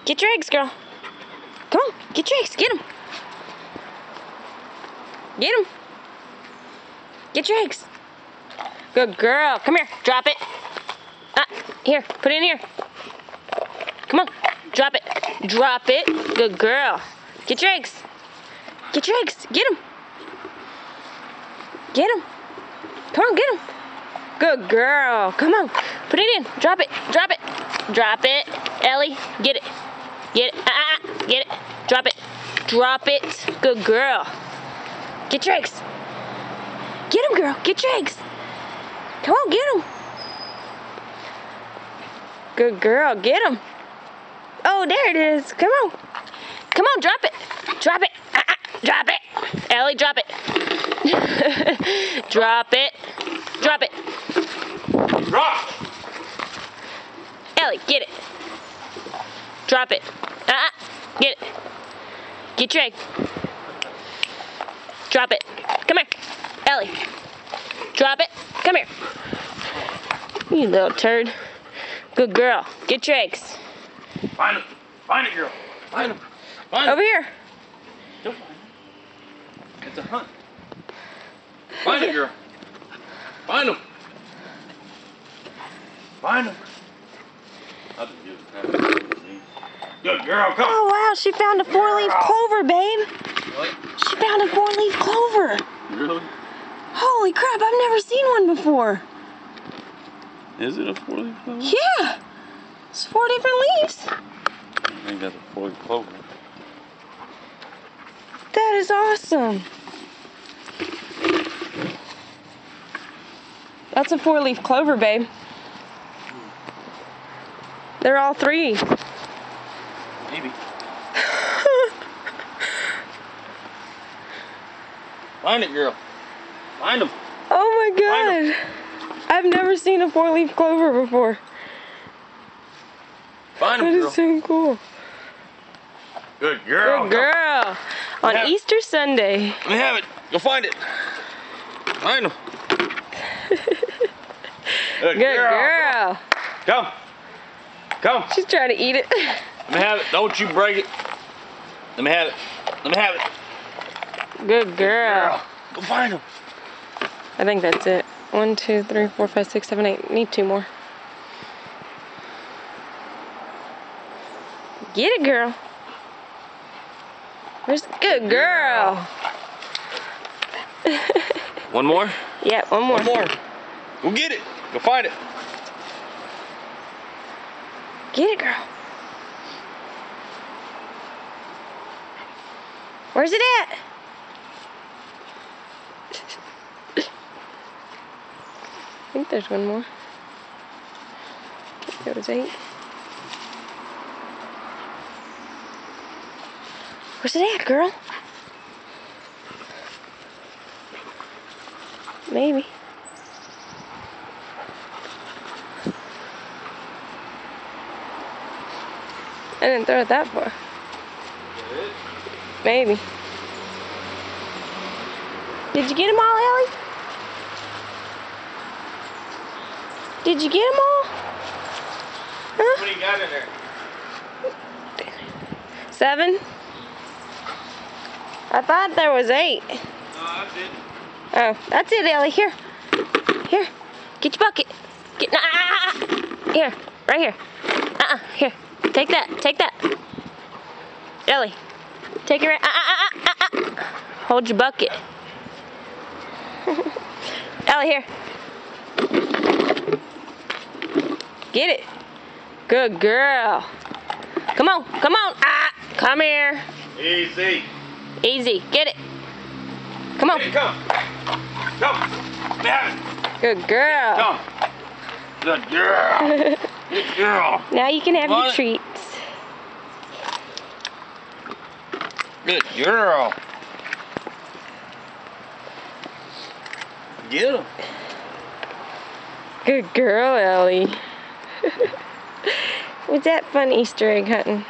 Get your eggs, girl. Come on, get your eggs. Get them. Get them. Get your eggs. Good girl. Come here. Drop it. Here. Put it in here. Come on. Drop it. Drop it. Good girl. Get your eggs. Get your eggs. Get them. Get them. Come on, get them. Good girl. Come on. Put it in. Drop it. Drop it. Drop it. Ellie, get it. Get it. Get it. Drop it. Drop it. Good girl. Get your eggs. Get them, girl. Get your eggs. Come on, get them. Good girl. Get them. Oh, there it is. Come on. Come on, drop it. Drop it. Drop it. Ellie, drop it. Drop it. Drop it. Drop. Ellie, get it. Drop it. Get it. Get your egg. Drop it. Come here. Ellie. Drop it. Come here. You little turd. Good girl. Get your eggs. Find them. Find it, girl. Find them. Find Over here. Don't find them. It's a hunt. Find it, girl. Find them. Find them. Good girl, come. Oh, wow. She found a 4-leaf clover, babe. What? She found a 4-leaf clover. Really? Holy crap. I've never seen one before. Is it a 4-leaf clover? Yeah. It's 4 different leaves. I think that's a 4-leaf clover. That is awesome. That's a 4-leaf clover, babe. They're all 3. Maybe. Find it, girl. Find them. Oh my god. I've never seen a 4-leaf clover before. Find them, That girl. is so cool. Good girl. Good girl. On Yeah. Easter Sunday. Let me have it. Go find it. Find them. Good Girl. Come. Come. She's trying to eat it. Let me have it. Don't you break it. Let me have it. Let me have it. Good girl. Go find them. I think that's it. 1, 2, 3, 4, 5, 6, 7, 8. Need 2 more. Get it, girl. Where's good girl? One more? Yeah, one more. One more. Go get it. Go find it. Get it, girl. Where's it at? I think there's one more. That was 8. Where's it at, girl? Maybe. I didn't throw it that far. Maybe. Did you get them all, Ellie? Did you get them all? Huh? What do you got in there? 7? I thought there was 8. No, that's it. Oh, that's it, Ellie. Here. Here. Get your bucket. Get Here. Right here. Here. Take that. Take that. Ellie. Take it right. Hold your bucket. Ellie, here. Get it. Good girl. Come on. Come on. Come here. Easy. Easy. Get it. Come on. Hey, come. Come. Let me have it. Good girl. Come. Good girl. Good girl. Now you can have your What? treats. Good girl. Get him. Good girl, Ellie. Was that fun Easter egg hunting?